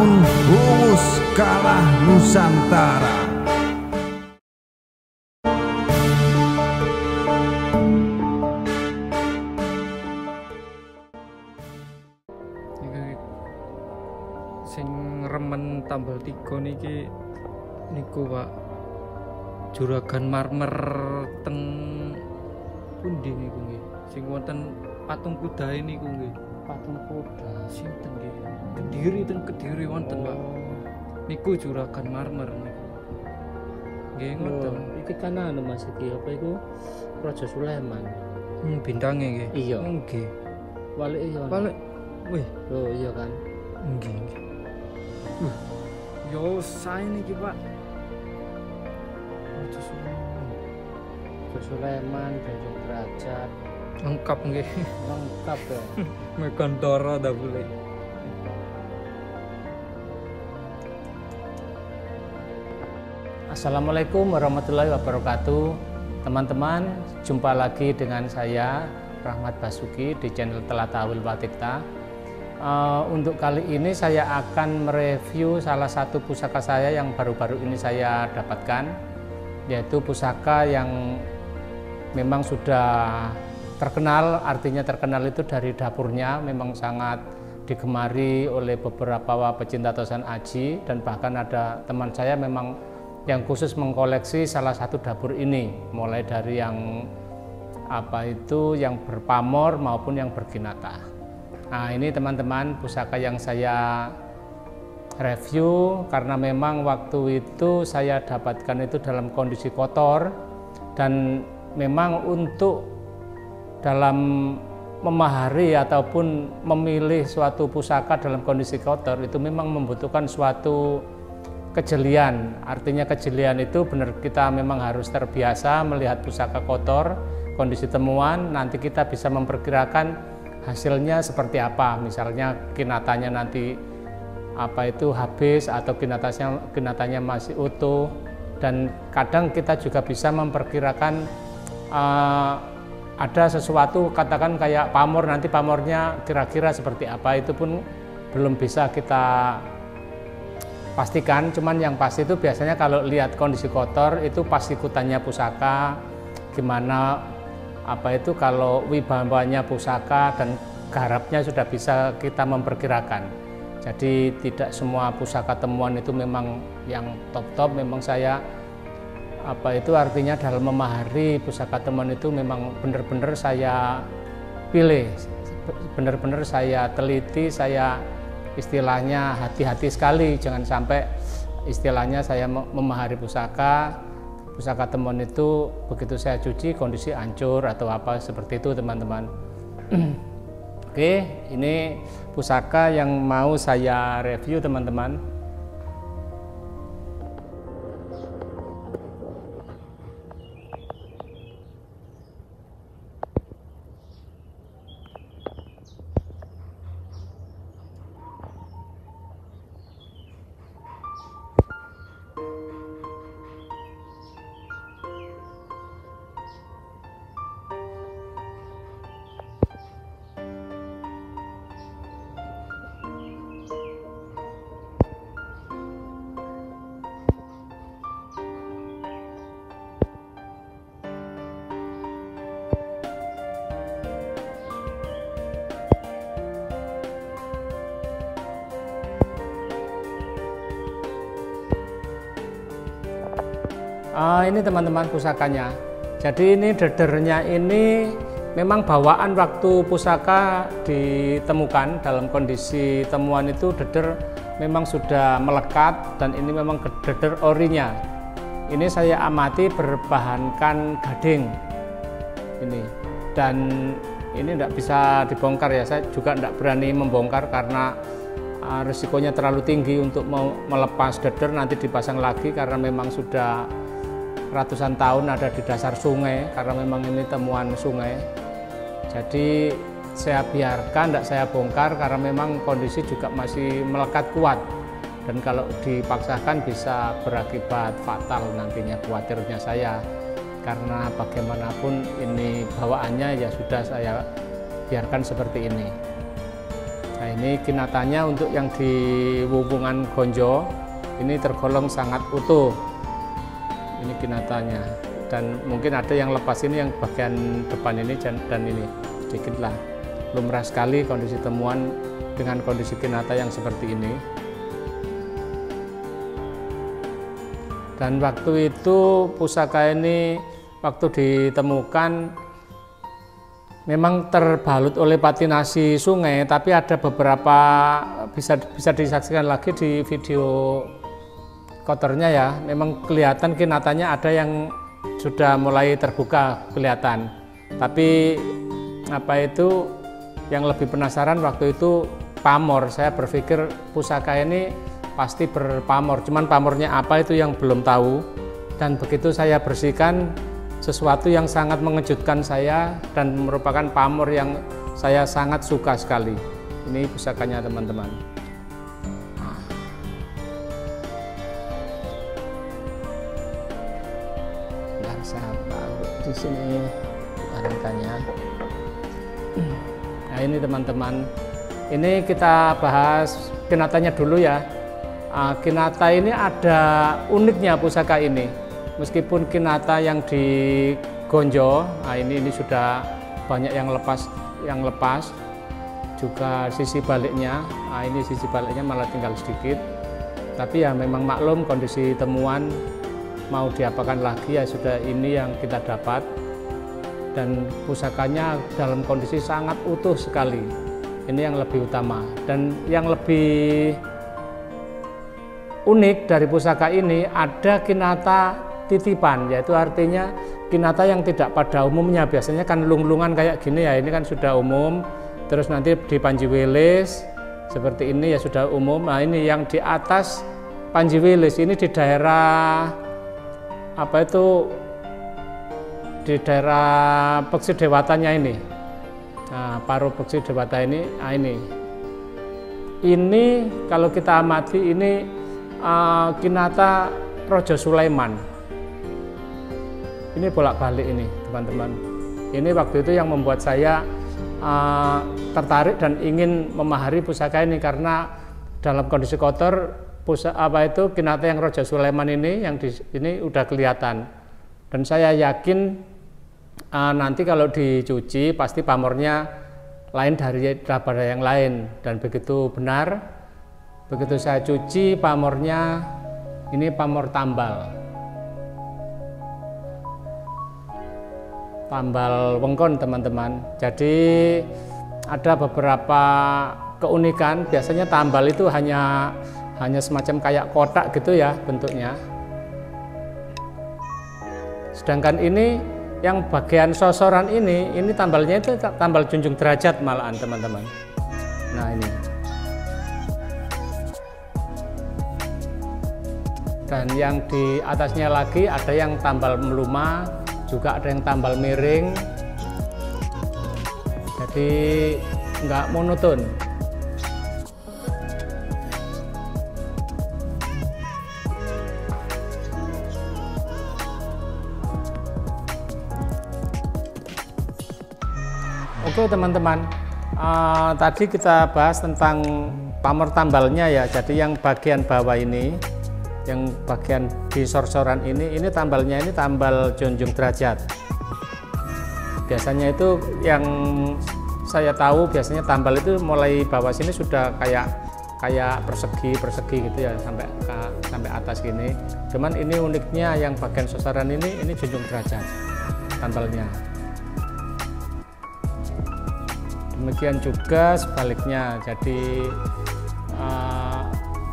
tahun Humus kalah Nusantara. Sing remen tambal 3 niki niku Pak, juragan marmer teng pundi niku nggih, sing wonten patung kuda niku nggih. Patung kuda Sinten nggih? Kediri wonten Pak. Niku juragan marmer niku. Nggih ngoten. Iki kan anu Mas iki apa iku? Raja Sulaiman. Bintange nggih. Iya. Nggih. Walike ya. Balik. Wih, Oh iya kan. nggih. Yo sae niki Pak. Raja Sulaiman. Raja Sulaiman dari kerajaan Lengkap nggih. lengkap ya. Mekantara dah boleh. Assalamualaikum warahmatullahi wabarakatuh. Teman-teman, jumpa lagi dengan saya Rahmat Basuki di channel Telatawil Watikta. Untuk kali ini saya akan mereview salah satu pusaka saya yang baru-baru ini saya dapatkan, yaitu pusaka yang memang sudah terkenal. Artinya terkenal itu dari dapurnya memang sangat digemari oleh beberapa pecinta tosan aji, dan bahkan ada teman saya memang yang khusus mengkoleksi salah satu dapur ini, mulai dari yang yang berpamor maupun yang berkinata. Nah, ini teman-teman pusaka yang saya review karena memang waktu itu saya dapatkan itu dalam kondisi kotor, dan memang untuk dalam memahari ataupun memilih suatu pusaka dalam kondisi kotor itu memang membutuhkan suatu kejelian. Artinya kejelian itu benar, kita memang harus terbiasa melihat pusaka kotor, kondisi temuan, nanti kita bisa memperkirakan hasilnya seperti apa. Misalnya kinatanya nanti habis atau kinatanya masih utuh, dan kadang kita juga bisa memperkirakan ada sesuatu, katakan kayak pamor, nanti pamornya kira-kira seperti apa, itu pun belum bisa kita pastikan. Cuman yang pasti itu biasanya kalau lihat kondisi kotor itu pasti ikutannya pusaka gimana, kalau wibawanya pusaka dan garapnya sudah bisa kita memperkirakan. Jadi tidak semua pusaka temuan itu memang yang top-top. Memang saya artinya dalam memahari pusaka temuan itu memang benar-benar saya pilih, benar-benar saya teliti, saya istilahnya hati-hati sekali, jangan sampai istilahnya saya memahari pusaka temuan itu begitu saya cuci kondisi hancur atau apa seperti itu teman-teman. Oke, ini pusaka yang mau saya review teman-teman. Ini teman-teman pusakanya. Jadi ini dedernya ini memang bawaan waktu pusaka ditemukan, dalam kondisi temuan itu deder memang sudah melekat, dan ini memang deder orinya. Ini saya amati berbahankan gading ini, dan ini tidak bisa dibongkar ya, saya juga tidak berani membongkar karena risikonya terlalu tinggi untuk melepas deder nanti dipasang lagi, karena memang sudah ratusan tahun ada di dasar sungai, karena memang ini temuan sungai. Jadi saya biarkan, tidak saya bongkar karena memang kondisi juga masih melekat kuat, dan kalau dipaksakan bisa berakibat fatal nantinya, khawatirnya saya, karena bagaimanapun ini bawaannya ya sudah saya biarkan seperti ini. Nah, ini kinatanya untuk yang di Wuwungan Gonjo ini tergolong sangat utuh. Ini kinatanya, dan mungkin ada yang lepas ini, yang bagian depan ini dan ini sedikit lah. Lumrah sekali kondisi temuan dengan kondisi kinata yang seperti ini. Dan waktu itu pusaka ini waktu ditemukan memang terbalut oleh patinasi sungai, tapi ada beberapa bisa disaksikan lagi di video kotornya ya. Memang kelihatan kinatanya ada yang sudah mulai terbuka kelihatan. Tapi apa itu yang lebih penasaran waktu itu pamor. Saya berpikir pusaka ini pasti berpamor, cuman pamornya apa itu yang belum tahu. Dan begitu saya bersihkan, sesuatu yang sangat mengejutkan saya dan merupakan pamor yang saya sangat suka sekali. Ini pusakanya teman-teman. Bentar, saya taruh di sini rangkanya. Nah ini teman-teman, ini kita bahas kinatanya dulu ya. Kinata ini ada uniknya pusaka ini. Meskipun kinata yang di Gonjo, ini sudah banyak yang lepas, juga sisi baliknya. Ini sisi baliknya malah tinggal sedikit. Tapi ya memang maklum kondisi temuan, mau diapakan lagi ya sudah ini yang kita dapat. Dan pusakanya dalam kondisi sangat utuh sekali. Ini yang lebih utama. Dan yang lebih unik dari pusaka ini ada kinata titipan, yaitu artinya kinata yang tidak pada umumnya. Biasanya kan lung-lungan kayak gini ya, ini kan sudah umum. Terus nanti di Panji Wilis seperti ini ya sudah umum. Nah ini yang di atas Panji Wilis ini di daerah apa itu, di daerah Peksi Dewatanya ini. Nah, paruh Peksi Dewata ini, ini kalau kita amati ini kinata Rojo Sulaiman. Ini bolak-balik ini teman-teman. Ini waktu itu yang membuat saya tertarik dan ingin memahari pusaka ini, karena dalam kondisi kotor kinata yang Rojo Sulaiman ini yang di sini udah kelihatan. Dan saya yakin nanti kalau dicuci pasti pamornya lain daripada yang lain, dan begitu benar. Begitu saya cuci pamornya, ini pamor tambal wengkon teman-teman. Jadi ada beberapa keunikan. Biasanya tambal itu hanya semacam kayak kotak gitu ya bentuknya. Sedangkan ini yang bagian sosoran ini tambalnya itu tambal junjung derajat malahan teman-teman. Nah ini. Dan yang di atasnya lagi ada yang tambal meluma, juga ada yang tambal miring. Jadi nggak monoton. Oke teman-teman, tadi kita bahas tentang pamor tambalnya ya. Jadi yang bagian bawah ini, yang bagian di sorsoran ini tambalnya ini tambal junjung derajat. Biasanya itu yang saya tahu, biasanya tambal itu mulai bawah sini sudah kayak persegi gitu ya, sampai atas gini. Cuman ini uniknya yang bagian sorsoran ini junjung derajat tambalnya. Demikian juga sebaliknya. Jadi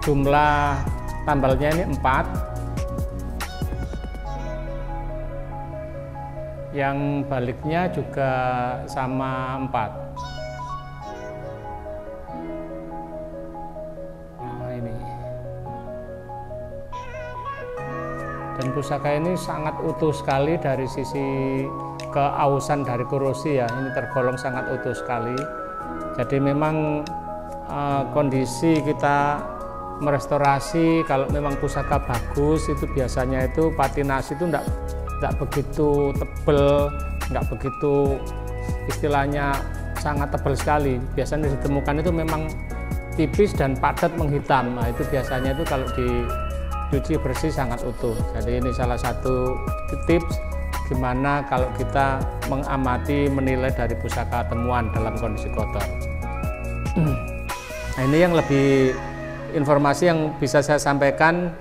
jumlah tambalnya ini 4, yang baliknya juga sama 4. Nah ini, dan pusaka ini sangat utuh sekali dari sisi keausan dari korosi ya. Ini tergolong sangat utuh sekali. Jadi memang kondisi kita merestorasi, kalau memang pusaka bagus itu biasanya itu patinasi itu enggak begitu tebel, enggak begitu istilahnya sangat tebal sekali. Biasanya ditemukan itu memang tipis dan padat menghitam. Nah, itu biasanya itu kalau dicuci bersih sangat utuh. Jadi ini salah satu tips gimana kalau kita mengamati, menilai dari pusaka temuan dalam kondisi kotor. Nah, ini yang lebih informasi yang bisa saya sampaikan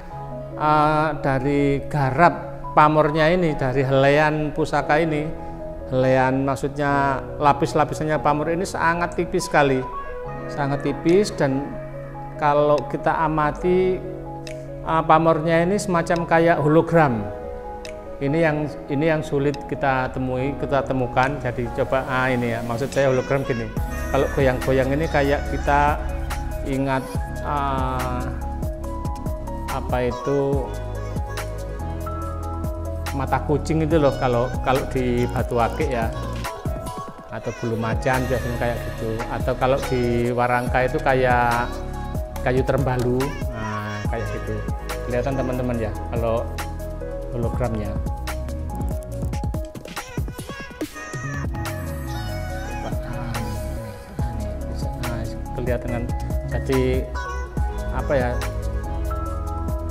dari garap pamornya ini, dari helaian pusaka ini. Helaian maksudnya lapis-lapisannya pamor ini sangat tipis sekali, sangat tipis, dan kalau kita amati pamornya ini semacam kayak hologram. Ini yang sulit kita temukan. Jadi coba ini ya, maksud saya hologram gini. Kalau goyang-goyang ini kayak kita ingat apa itu mata kucing itu loh, kalau di batu akik ya, atau bulu macan biasanya kayak gitu, atau kalau di warangka itu kayak kayu terbalu. Nah, kayak gitu kelihatan teman-teman ya kalau hologramnya. Kelihatan kan, jadi apa ya,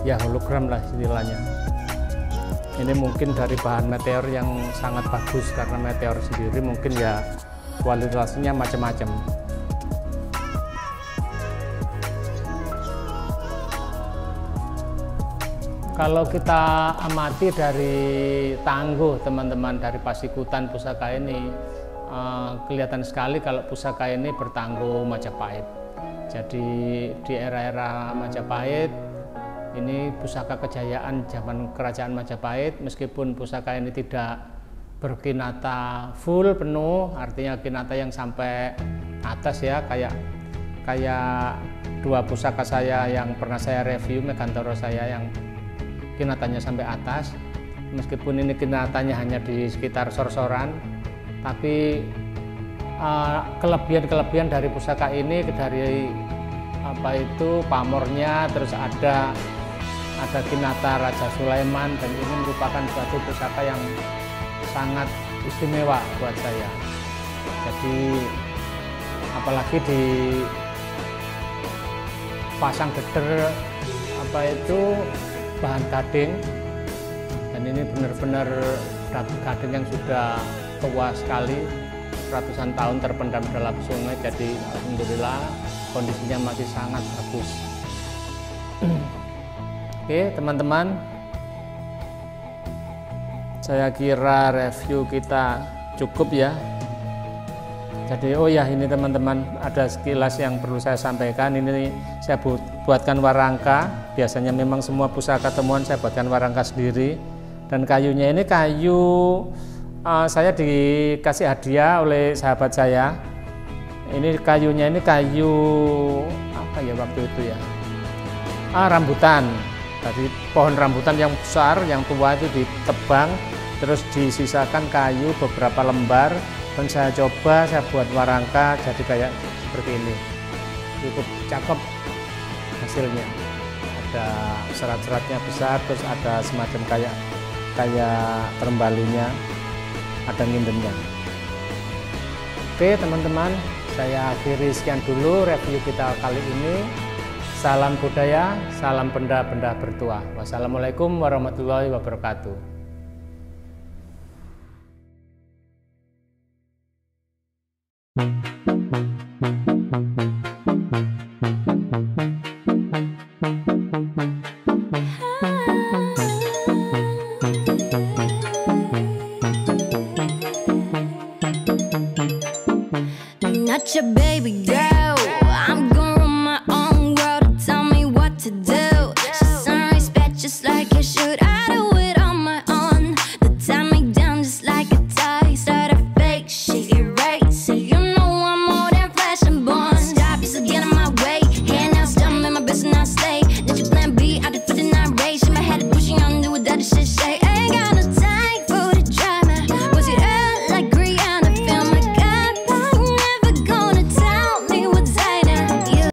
ya hologram lah istilahnya. Ini mungkin dari bahan meteor yang sangat bagus, karena meteor sendiri mungkin ya kualitasnya macam-macam. Kalau kita amati dari tangguh teman-teman, dari pasikutan pusaka ini, kelihatan sekali kalau pusaka ini bertangguh Majapahit. Jadi di era-era Majapahit, ini pusaka kejayaan zaman kerajaan Majapahit, meskipun pusaka ini tidak berkinata full penuh, artinya kinata yang sampai atas ya, kayak dua pusaka saya yang pernah saya review, Megantoro saya yang kinatanya sampai atas. Meskipun ini kinatanya hanya di sekitar sor-soran, tapi kelebihan dari pusaka ini, dari apa itu pamornya, terus ada kinata Raja Sulaiman, dan ini merupakan suatu pusaka yang sangat istimewa buat saya. Jadi apalagi di pasang geder apa itu bahan gading, dan ini benar-benar gading yang sudah tua sekali, ratusan tahun terpendam dalam sungai. Jadi alhamdulillah kondisinya masih sangat bagus. Oke teman-teman, saya kira review kita cukup ya. Jadi oh ya, ini teman-teman ada sekilas yang perlu saya sampaikan. Ini saya buatkan warangka. Biasanya memang semua pusaka temuan saya buatkan warangka sendiri. Dan kayunya ini kayu saya dikasih hadiah oleh sahabat saya. Ini kayunya ini kayu apa ya waktu itu ya? Rambutan. Dari pohon rambutan yang besar, yang tua itu ditebang, terus disisakan kayu beberapa lembar, dan saya coba saya buat warangka jadi kayak seperti ini. Cukup cakep hasilnya. Ada serat-seratnya besar, terus ada semacam kayak terembalinya, ada ngindennya. Oke teman-teman, saya akhiri sekian dulu review kita kali ini. Salam budaya, salam benda-benda bertuah. Wassalamualaikum warahmatullahi wabarakatuh. Not your baby.